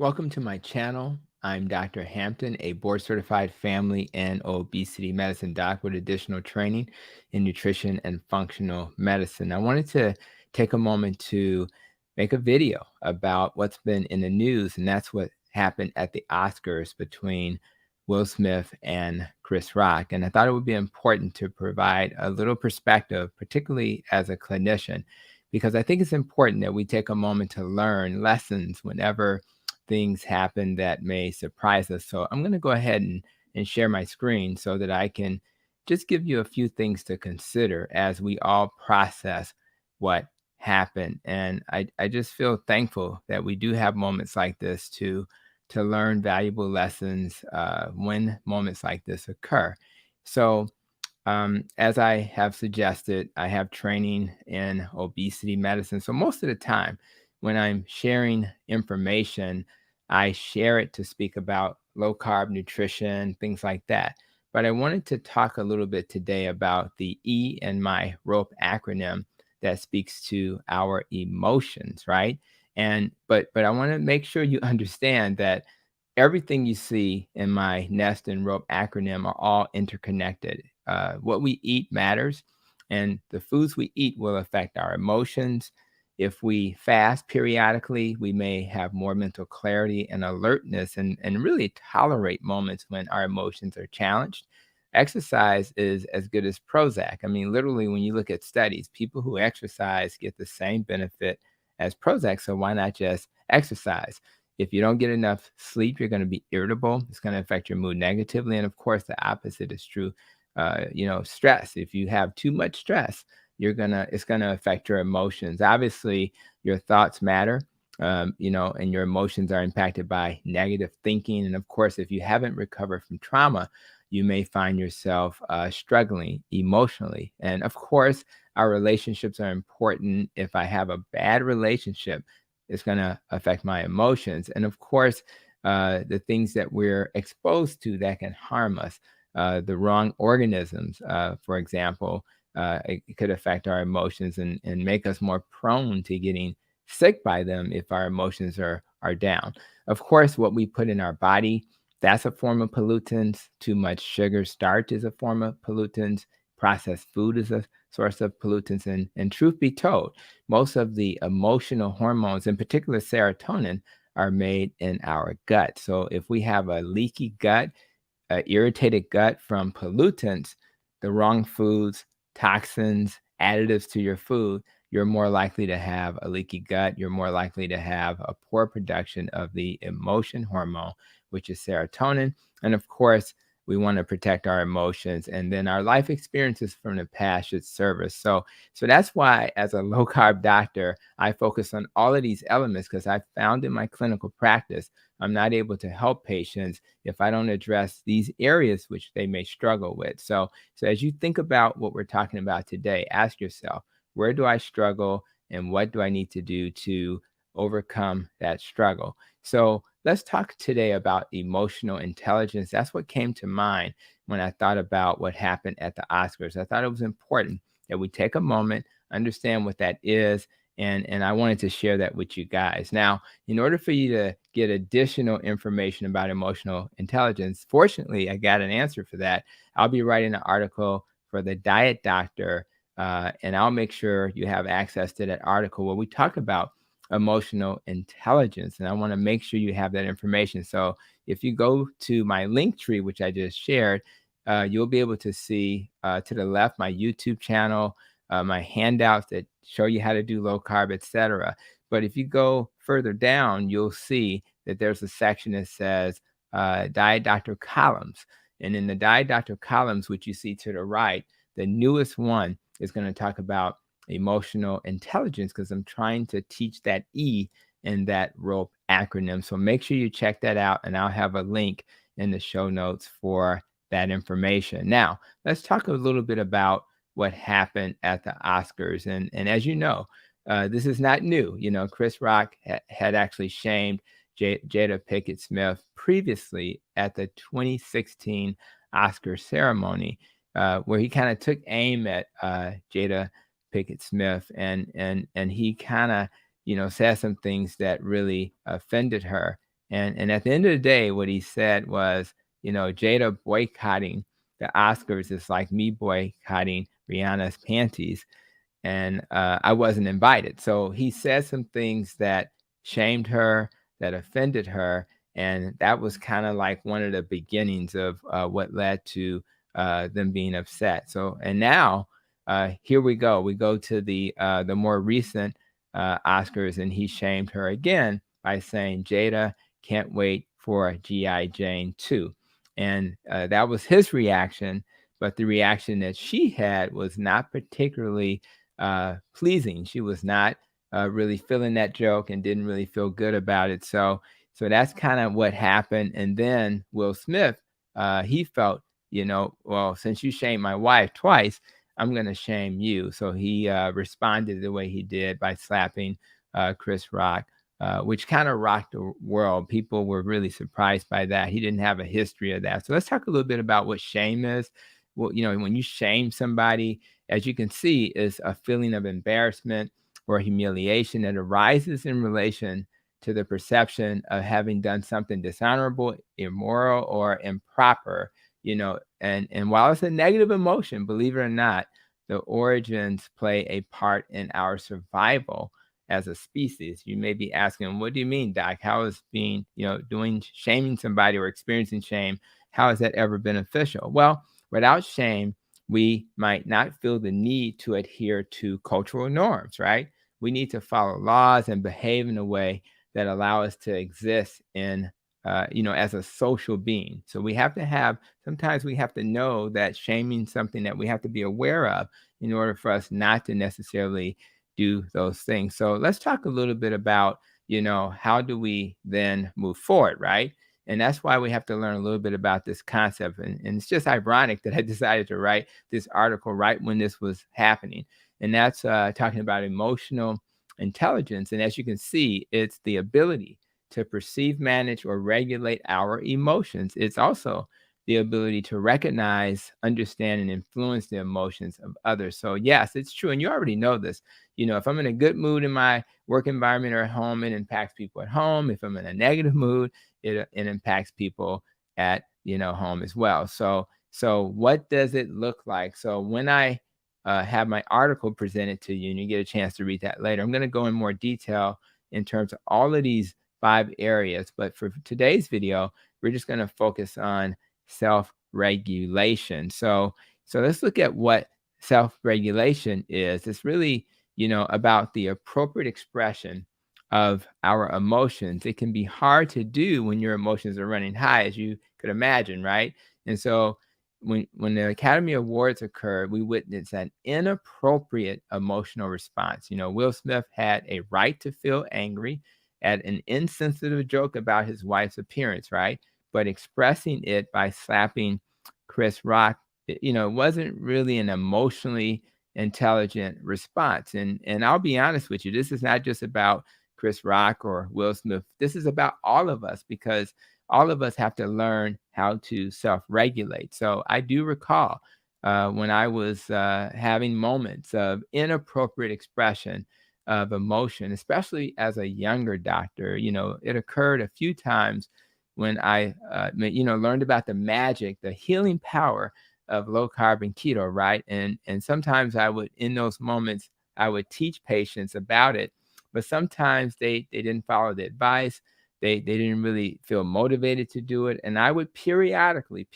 Welcome to my channel. I'm Dr. Hampton, a board certified family and obesity medicine doc with additional training in nutrition and functional medicine. I wanted to take a moment to make a video about what's been in the news, and that's what happened at the Oscars between Will Smith and Chris Rock. And I thought it would be important to provide a little perspective, particularly as a clinician, because I think it's important that we take a moment to learn lessons whenever things happen that may surprise us. So I'm going to go ahead and share my screen so that I can just give you a few things to consider as we all process what happened. And I just feel thankful that we do have moments like this to learn valuable lessons when moments like this occur. So as I have suggested, I have training in obesity medicine. So most of the time, when I'm sharing information, I share it to speak about low carb nutrition, things like that. But I wanted to talk a little bit today about the E in my ROPE acronym that speaks to our emotions, right? But I want to make sure you understand that everything you see in my NEST and ROPE acronym are all interconnected. What we eat matters, and the foods we eat will affect our emotions. If we fast periodically, we may have more mental clarity and alertness and really tolerate moments when our emotions are challenged. Exercise is as good as Prozac. I mean, literally, when you look at studies, people who exercise get the same benefit as Prozac. So why not just exercise? If you don't get enough sleep, you're going to be irritable. It's going to affect your mood negatively. And of course, the opposite is true. Stress. If you have too much stress, it's gonna affect your emotions. Obviously, your thoughts matter. And your emotions are impacted by negative thinking. And of course, if you haven't recovered from trauma, you may find yourself struggling emotionally. And of course, our relationships are important. If I have a bad relationship, it's going to affect my emotions. And of course, the things that we're exposed to that can harm us, the wrong organisms, for example, it could affect our emotions and make us more prone to getting sick by them if our emotions are down. Of course, what we put in our body, that's a form of pollutants. Too much sugar, starch is a form of pollutants. Processed food is a source of pollutants. And truth be told, most of the emotional hormones, in particular serotonin, are made in our gut. So if we have a leaky gut, irritated gut from pollutants, the wrong foods, toxins, additives to your food, you're more likely to have a leaky gut. You're more likely to have a poor production of the emotion hormone, which is serotonin. And of course, we want to protect our emotions, and then our life experiences from the past should serve us. So that's why, as a low carb doctor, I focus on all of these elements because I found in my clinical practice, I'm not able to help patients if I don't address these areas which they may struggle with. So as you think about what we're talking about today, ask yourself, where do I struggle and what do I need to do to overcome that struggle? So let's talk today about emotional intelligence. That's what came to mind when I thought about what happened at the Oscars. I thought it was important that we take a moment, understand what that is, and I wanted to share that with you guys. Now, in order for you to get additional information about emotional intelligence, fortunately, I got an answer for that. I'll be writing an article for the Diet Doctor, and I'll make sure you have access to that article where we talk about emotional intelligence. And I want to make sure you have that information. So if you go to my link tree, which I just shared, you'll be able to see to the left my YouTube channel, my handouts that show you how to do low carb, etc. But if you go further down, you'll see that there's a section that says Diet Doctor columns. And in the Diet Doctor columns, which you see to the right, the newest one is going to talk about emotional intelligence because I'm trying to teach that E in that ROPE acronym. So make sure you check that out, and I'll have a link in the show notes for that information. Now, let's talk a little bit about what happened at the Oscars. And as you know, this is not new. Chris Rock had actually shamed Jada Pickett-Smith previously at the 2016 Oscar ceremony, where he kind of took aim at Jada Pickett-Smith, and he kind of said some things that really offended her. And at the end of the day, what he said was, Jada boycotting the Oscars is like me boycotting Rihanna's panties, and I wasn't invited. So he said some things that shamed her, that offended her, and that was kind of like one of the beginnings of what led to them being upset. So, and now here we go. We go to the more recent Oscars, and he shamed her again by saying Jada can't wait for G.I. Jane 2. And that was his reaction. But the reaction that she had was not particularly pleasing. She was not really feeling that joke and didn't really feel good about it. So that's kind of what happened. And then Will Smith, he felt, well, since you shamed my wife twice, I'm going to shame you. So he responded the way he did by slapping Chris Rock, which kind of rocked the world. People were really surprised by that. He didn't have a history of that. So let's talk a little bit about what shame is. Well, when you shame somebody, as you can see, is a feeling of embarrassment or humiliation that arises in relation to the perception of having done something dishonorable, immoral, or improper. And while it's a negative emotion, believe it or not, the origins play a part in our survival as a species. You may be asking, what do you mean, Doc? How is shaming somebody or experiencing shame, how is that ever beneficial? Well, without shame, we might not feel the need to adhere to cultural norms, right? We need to follow laws and behave in a way that allow us to exist in, as a social being. So sometimes we have to know that shaming something that we have to be aware of in order for us not to necessarily do those things. So let's talk a little bit about, how do we then move forward, right? And that's why we have to learn a little bit about this concept. And it's just ironic that I decided to write this article right when this was happening. And that's talking about emotional intelligence. And as you can see, it's the ability to perceive, manage, or regulate our emotions. It's also the ability to recognize, understand, and influence the emotions of others. So yes, it's true. And you already know this. If I'm in a good mood in my work environment or at home, it impacts people at home. If I'm in a negative mood, it impacts people at home as well. So what does it look like? So when I have my article presented to you and you get a chance to read that later, I'm going to go in more detail in terms of all of these 5 areas. But for today's video, we're just going to focus on self-regulation. So let's look at what self-regulation is. It's really, about the appropriate expression of our emotions. It can be hard to do when your emotions are running high, as you could imagine, right? And so when the Academy Awards occurred, we witnessed an inappropriate emotional response. Will Smith had a right to feel angry at an insensitive joke about his wife's appearance, right? But expressing it by slapping Chris Rock, it wasn't really an emotionally intelligent response. And I'll be honest with you, this is not just about Chris Rock or Will Smith. This is about all of us, because all of us have to learn how to self-regulate. So I do recall when I was having moments of inappropriate expression of emotion, especially as a younger doctor. It occurred a few times when I, learned about the magic, the healing power of low carb and keto, right? And sometimes in those moments, I would teach patients about it, but sometimes they didn't follow the advice. They didn't really feel motivated to do it. And I would periodically,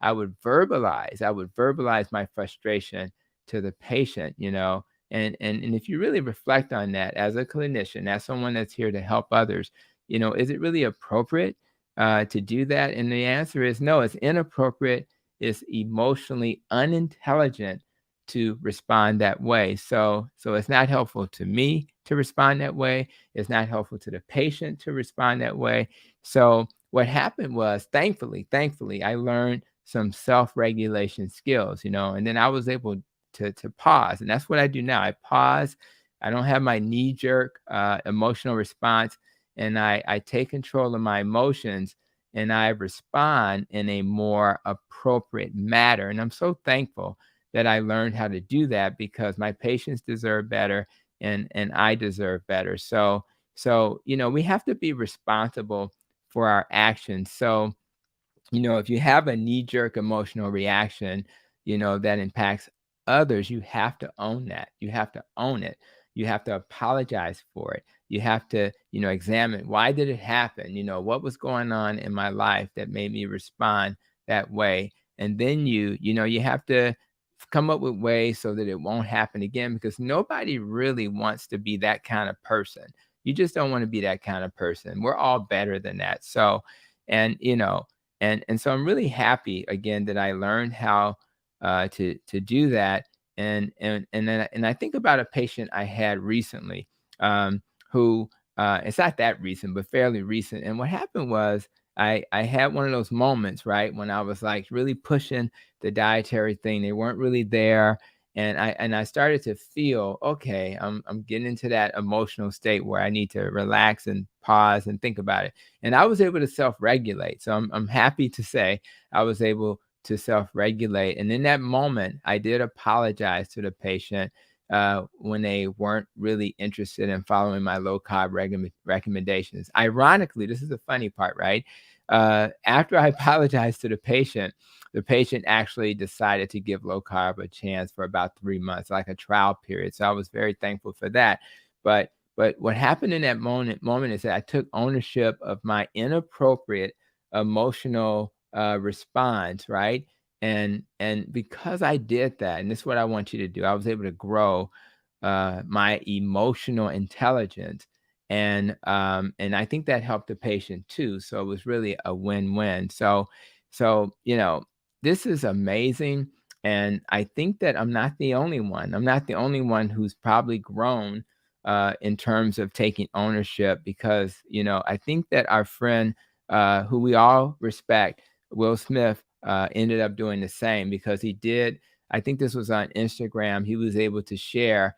I would verbalize my frustration to the patient, and if you really reflect on that as a clinician, as someone that's here to help others, is it really appropriate to do that? And the answer is no, it's inappropriate. It's emotionally unintelligent to respond that way. So it's not helpful to me to respond that way. It's not helpful to the patient to respond that way. So what happened was, thankfully, I learned some self-regulation skills, and then I was able to pause. And that's what I do now. I pause. I don't have my knee-jerk emotional response, and I take control of my emotions, and I respond in a more appropriate manner. And I'm so thankful that I learned how to do that, because my patients deserve better, and I deserve better. So So, we have to be responsible for our actions. So, if you have a knee-jerk emotional reaction, that impacts others, you have to own that. You have to own it. You have to apologize for it. You have to, examine, why did it happen? What was going on in my life that made me respond that way? And then you have to come up with ways so that it won't happen again, because nobody really wants to be that kind of person. You just don't want to be that kind of person. We're all better than that. So, and so I'm really happy again that I learned how to do that. And I think about a patient I had recently, who it's not that recent, but fairly recent. And what happened was I had one of those moments, right, when I was like really pushing the dietary thing. They weren't really there. And I started to feel, okay, I'm getting into that emotional state where I need to relax and pause and think about it. And I was able to self-regulate. So I'm happy to say I was able to self-regulate. And in that moment, I did apologize to the patient when they weren't really interested in following my low carb recommendations. Ironically, this is the funny part, right? After I apologized to the patient actually decided to give low carb a chance for about 3 months, like a trial period. So I was very thankful for that. But what happened in that moment is that I took ownership of my inappropriate emotional response, right? And because I did that, and this is what I want you to do, I was able to grow my emotional intelligence, and I think that helped the patient too. So it was really a win-win. So this is amazing, and I think that I'm not the only one. I'm not the only one who's probably grown in terms of taking ownership, because I think that our friend, who we all respect, Will Smith, ended up doing the same, because he did. I think this was on Instagram. He was able to share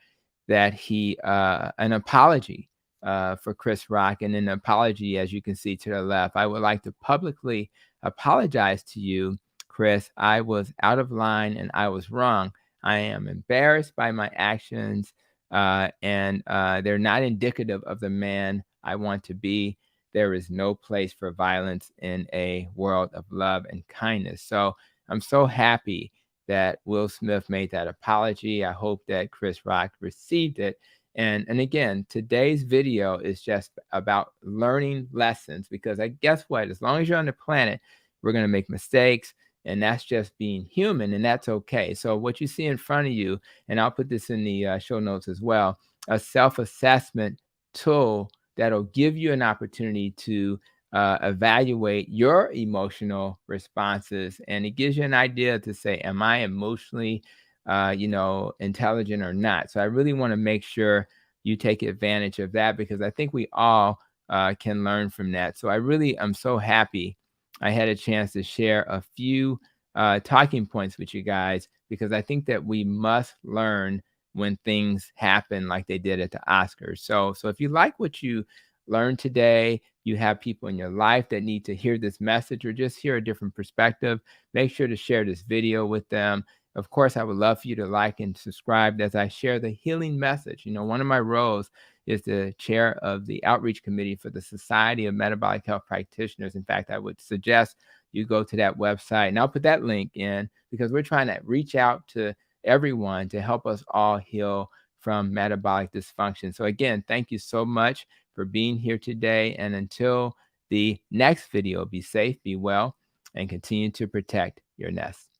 that he an apology for Chris Rock, and an apology, as you can see to the left. I would like to publicly apologize to you, Chris. I was out of line and I was wrong. I am embarrassed by my actions, and they're not indicative of the man I want to be. There is no place for violence in a world of love and kindness. So I'm so happy that Will Smith made that apology. I hope that Chris Rock received it. And again, today's video is just about learning lessons, because I guess what? As long as you're on the planet, we're going to make mistakes, and that's just being human, and that's okay. So what you see in front of you, and I'll put this in the show notes as well, a self-assessment tool that'll give you an opportunity to evaluate your emotional responses, and it gives you an idea to say, am I emotionally intelligent or not? So I really want to make sure you take advantage of that, because I think we all can learn from that. So I'm so happy I had a chance to share a few talking points with you guys, because I think that we must learn when things happen like they did at the Oscars. So if you like what you learned today, you have people in your life that need to hear this message or just hear a different perspective, make sure to share this video with them. Of course, I would love for you to like and subscribe as I share the healing message. One of my roles is the chair of the outreach committee for the Society of Metabolic Health Practitioners. In fact, I would suggest you go to that website, and I'll put that link in, because we're trying to reach out to everyone to help us all heal from metabolic dysfunction. So again, thank you so much for being here today. And until the next video, be safe, be well, and continue to protect your nest.